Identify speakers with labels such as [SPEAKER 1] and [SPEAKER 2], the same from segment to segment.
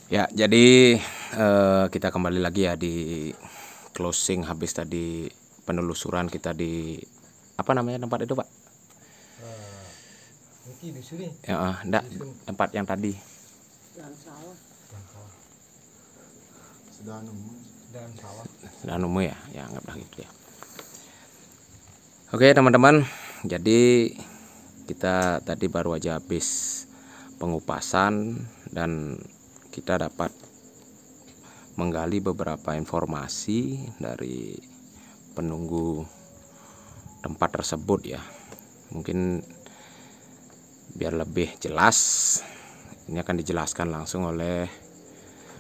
[SPEAKER 1] Ya, jadi kita kembali lagi ya di closing habis tadi penelusuran kita di apa namanya tempat itu, Pak?
[SPEAKER 2] Niki di sini.
[SPEAKER 1] Ya, enggak, tempat yang tadi.
[SPEAKER 3] Dan sawah.
[SPEAKER 2] Dan sawah.
[SPEAKER 1] Sudah nemu ya, ya anggaplah gitu ya. Oke teman-teman, jadi kita tadi baru aja habis pengupasan dan kita dapat menggali beberapa informasi dari penunggu tempat tersebut ya. Mungkin biar lebih jelas ini akan dijelaskan langsung oleh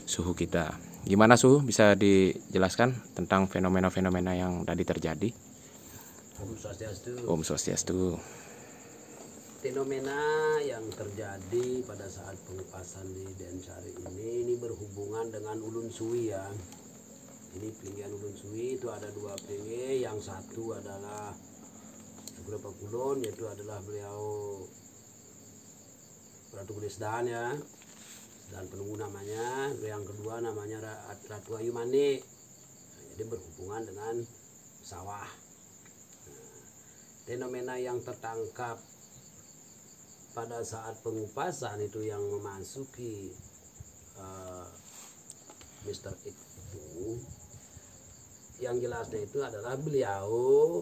[SPEAKER 1] Suhu kita. Gimana Suhu, bisa dijelaskan tentang fenomena-fenomena yang tadi terjadi?
[SPEAKER 3] Om Swastiastu.
[SPEAKER 1] Om Swastiastu.
[SPEAKER 3] Fenomena yang terjadi pada saat pengupasan di Densari ini berhubungan dengan Ulun Suwi ya. Ini pelinggian Ulun Suwi itu ada dua pelingi, yang satu adalah Guru Pakulun, yaitu adalah beliau Ratu Kulisdan ya, dan penunggu namanya. Yang kedua namanya Ratu Ayu Mani. Nah, jadi berhubungan dengan sawah. Fenomena yang tertangkap pada saat pengupasan itu yang memasuki Mr. X itu, yang jelasnya itu adalah beliau,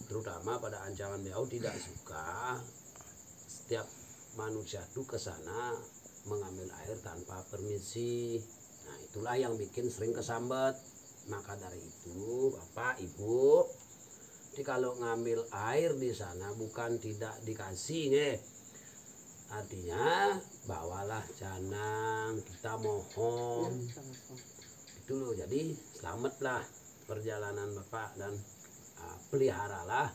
[SPEAKER 3] terutama pada ancaman beliau, tidak suka setiap manusia itu ke sana mengambil air tanpa permisi. Nah itulah yang bikin sering kesambat. Maka dari itu Bapak Ibu, jadi kalau ngambil air di sana bukan tidak dikasih nih, artinya bawalah canang, kita mohon itu loh. Jadi selamatlah perjalanan Bapak dan peliharalah,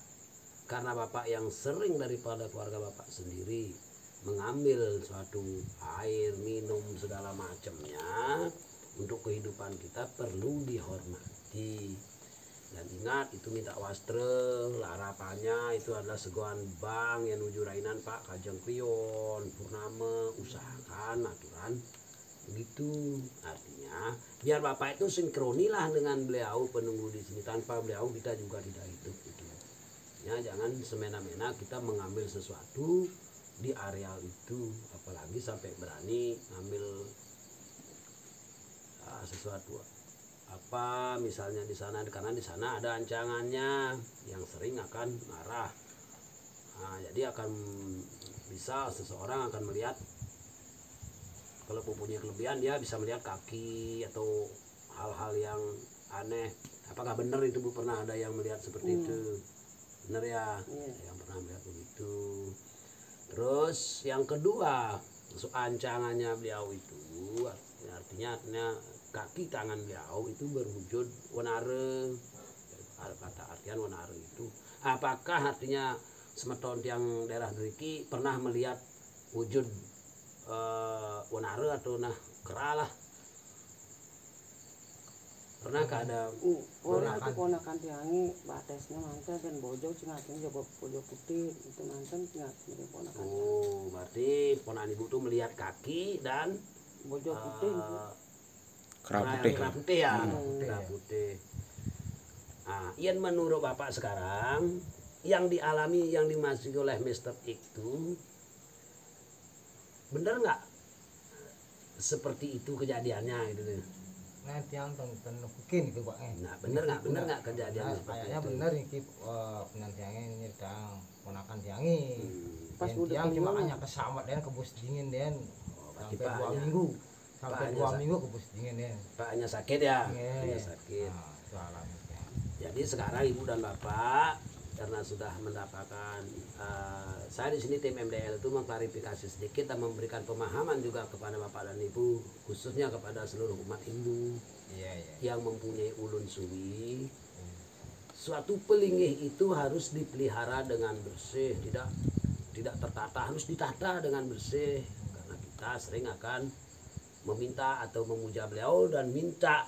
[SPEAKER 3] karena Bapak yang sering daripada keluarga Bapak sendiri mengambil suatu air minum segala macamnya untuk kehidupan kita perlu dihormati. Dan ingat, itu minta wastre, larapannya itu adalah seguan bang yang nuju rainan Pak Kajeng Kriyon Purnama, usahakan aturan begitu. Artinya biar Bapak itu sinkronilah dengan beliau penunggu di sini, tanpa beliau kita juga tidak hidup gitu. Ya, jangan semena-mena kita mengambil sesuatu di areal itu, apalagi sampai berani ngambil sesuatu apa misalnya di sana, karena di sana ada ancangannya yang sering akan marah. Nah, jadi akan bisa seseorang akan melihat, kalau mempunyai kelebihan dia bisa melihat kaki atau hal-hal yang aneh. Apakah benar itu Bu, pernah ada yang melihat seperti itu? Benar ya? Yang pernah melihat begitu. Terus yang kedua, ancangannya beliau itu artinya kaki tangan beliau itu berwujud wanara. Kata artian wanara itu, apakah artinya semeton yang daerah Deriki pernah melihat wujud wanara atau nah keralah? Pernahkah ada?
[SPEAKER 4] Orang itu ponakan tiangi batesnya mantan dan bojo cengatin jago bojo putih itu mantan cengatin ponakan.
[SPEAKER 3] Oh, berarti ponakan ibu tuh melihat kaki dan
[SPEAKER 4] bojo putih.
[SPEAKER 1] Kera
[SPEAKER 3] putih ya, kera putih. Nah, yang menurut Bapak sekarang yang dialami, yang dimasuki oleh Mr. X itu benar nggak seperti itu kejadiannya gitu?
[SPEAKER 2] Nah, tiang mungkin itu Pak.
[SPEAKER 3] Nah, benar nggak kejadiannya?
[SPEAKER 2] Kayaknya benar ini penantiangnya ini tang ponakan tiangi.
[SPEAKER 4] Pas
[SPEAKER 2] tiang cuma hanya kesambat dan kebus dingin dan sampai 2 minggu. Sampai 2 minggu kebus dingin dan.
[SPEAKER 3] Pak hanya sakit ya? Hanya sakit.
[SPEAKER 2] Nah,
[SPEAKER 3] jadi sekarang Ibu dan Bapak karena sudah mendapatkan, saya di sini tim MDL itu mengklarifikasi sedikit dan memberikan pemahaman juga kepada Bapak dan Ibu, khususnya kepada seluruh umat Hindu yang mempunyai ulun suwi. Suatu pelingih itu harus dipelihara dengan bersih, tidak tertata, harus ditata dengan bersih, karena kita sering akan meminta atau memuja beliau dan minta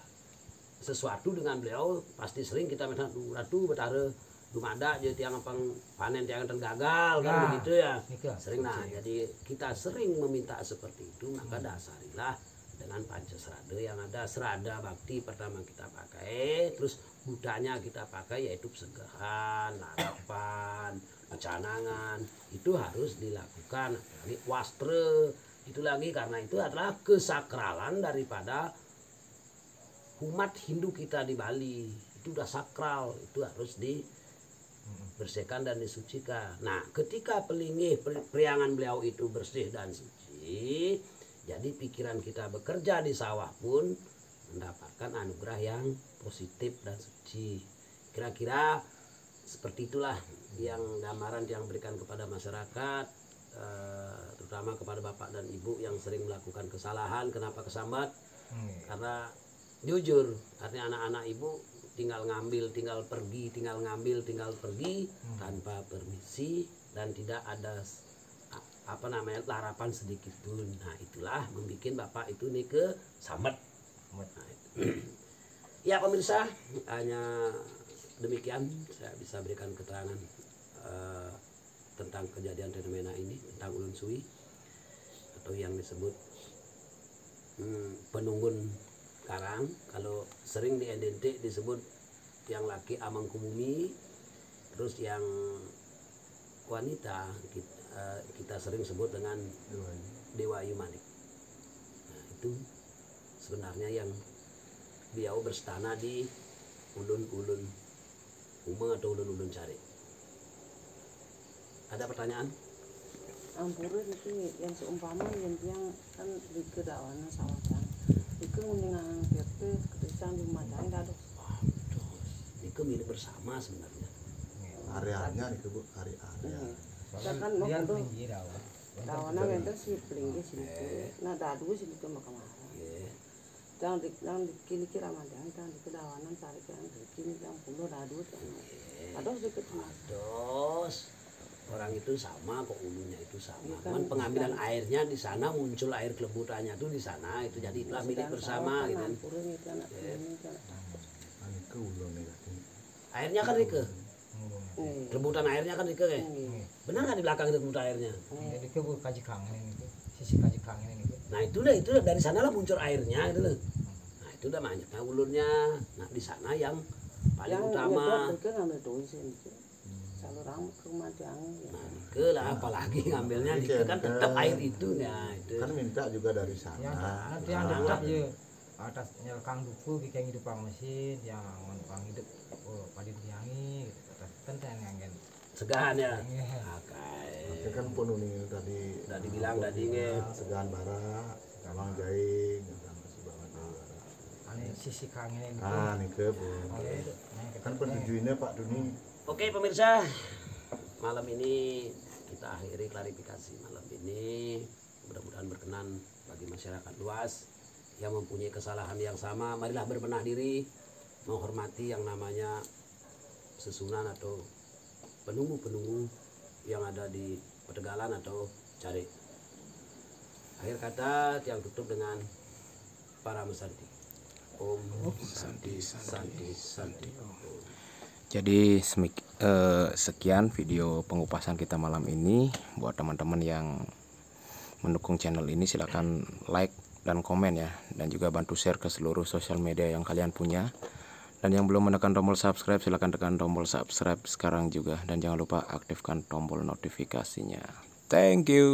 [SPEAKER 3] sesuatu dengan beliau, pasti sering kita minta Ratu Betara belum ada jadi tiang pang panen tiang gagal kan
[SPEAKER 2] Nah,
[SPEAKER 3] begitu ya.
[SPEAKER 2] Nika.
[SPEAKER 3] Sering jadi kita sering meminta seperti itu, maka dasarilah dengan Pancasrada yang ada. Serada bakti pertama kita pakai, terus budanya kita pakai yaitu pencegahan, larapan, pencanangan, itu harus dilakukan. Apalagi wastre itu lagi, karena itu adalah kesakralan daripada umat Hindu kita di Bali. Itu udah sakral, itu harus dibersihkan dan disucikan. Nah, ketika periangan beliau itu bersih dan suci, jadi pikiran kita bekerja di sawah pun mendapatkan anugerah yang positif dan suci. Kira-kira seperti itulah yang gambaran yang berikan kepada masyarakat, terutama kepada bapak dan ibu yang sering melakukan kesalahan. Kenapa kesambat? Karena jujur, artinya anak-anak ibu tinggal ngambil, tinggal pergi, tinggal ngambil, tinggal pergi tanpa permisi dan tidak ada larapan sedikit pun. Nah, itulah membuat bapak itu nih ke sambat. Nah, ya pemirsa, hanya demikian saya bisa berikan keterangan tentang kejadian fenomena ini, tentang ulun suwi atau yang disebut penunggun karang. Kalau sering diidentik disebut yang laki Amangkumumi, terus yang wanita kita sering sebut dengan Dewa Yumanik. Nah, itu sebenarnya yang beliau berstana di ulun-ulun Uma atau ulun-ulun Cari. Ada pertanyaan?
[SPEAKER 4] Ampura itu yang seumpama yang kan di kedawana sawatan itu mendingan PT kedesan di Madang dado.
[SPEAKER 3] Itu milik bersama sebenarnya.
[SPEAKER 5] Areanya nih Bu, area.
[SPEAKER 4] Kita kan mau
[SPEAKER 2] Dia
[SPEAKER 4] kudu
[SPEAKER 2] tinggi dawan.
[SPEAKER 4] dawana benten si pelinggi sini. Nah dadu sini ke makamara. Jangan dikini kira Madang, jangan di kedawanan cari kan dikini yang pulau dadu. Aduh sedikit mas.
[SPEAKER 3] Dos. Orang itu sama kok, ulunya itu sama. Cuman pengambilan airnya di sana, muncul air kelebutannya tuh di sana, itu jadi itulah milik bersama gitu kan. Airnya kan Rike. Kelebutan airnya kan Rike kayak. Benar nggak di belakang itu kelebutan airnya?
[SPEAKER 2] Jadi ke kaji kangen ini, sisi kaji kangen ini.
[SPEAKER 3] Nah itu dari sanalah muncul airnya itu loh. Nah itu udah banyaknya ulurnya. Nah di sana yang paling utama.
[SPEAKER 4] Orang ke rumah Madang.
[SPEAKER 3] Nah, Nike lah apalagi ngambilnya Nike kan tetap air itu ya. Itu.
[SPEAKER 5] Kan minta juga dari sana.
[SPEAKER 2] Nanti yang dekat aja atas nyelkang duku bikin hidup pang mesin yang pang hidup padi tiangi gitu. Kan yang
[SPEAKER 3] Segahan ya.
[SPEAKER 5] Itu
[SPEAKER 3] Oke.
[SPEAKER 5] kan pun ini tadi
[SPEAKER 3] Udah dibilang tadi nge.
[SPEAKER 5] segahan bara, Kamang Jaing, masih bawa bara.
[SPEAKER 2] Ane sisi kangen ini.
[SPEAKER 5] Ah, nih ke Bu. Kan pentujuannya Pak Duni.
[SPEAKER 3] Oke pemirsa, malam ini kita akhiri klarifikasi malam ini. Mudah-mudahan berkenan bagi masyarakat luas yang mempunyai kesalahan yang sama. Marilah berbenah diri, menghormati yang namanya sesunan atau penunggu-penunggu yang ada di Petegalan atau Cari. Akhir kata yang tutup dengan para mesanti. Om Santi Santi Santi.
[SPEAKER 1] Jadi sekian video pengupasan kita malam ini. Buat teman-teman yang mendukung channel ini silahkan like dan komen ya, dan juga bantu share ke seluruh sosial media yang kalian punya. Dan yang belum menekan tombol subscribe silahkan tekan tombol subscribe sekarang juga, dan jangan lupa aktifkan tombol notifikasinya. Thank you.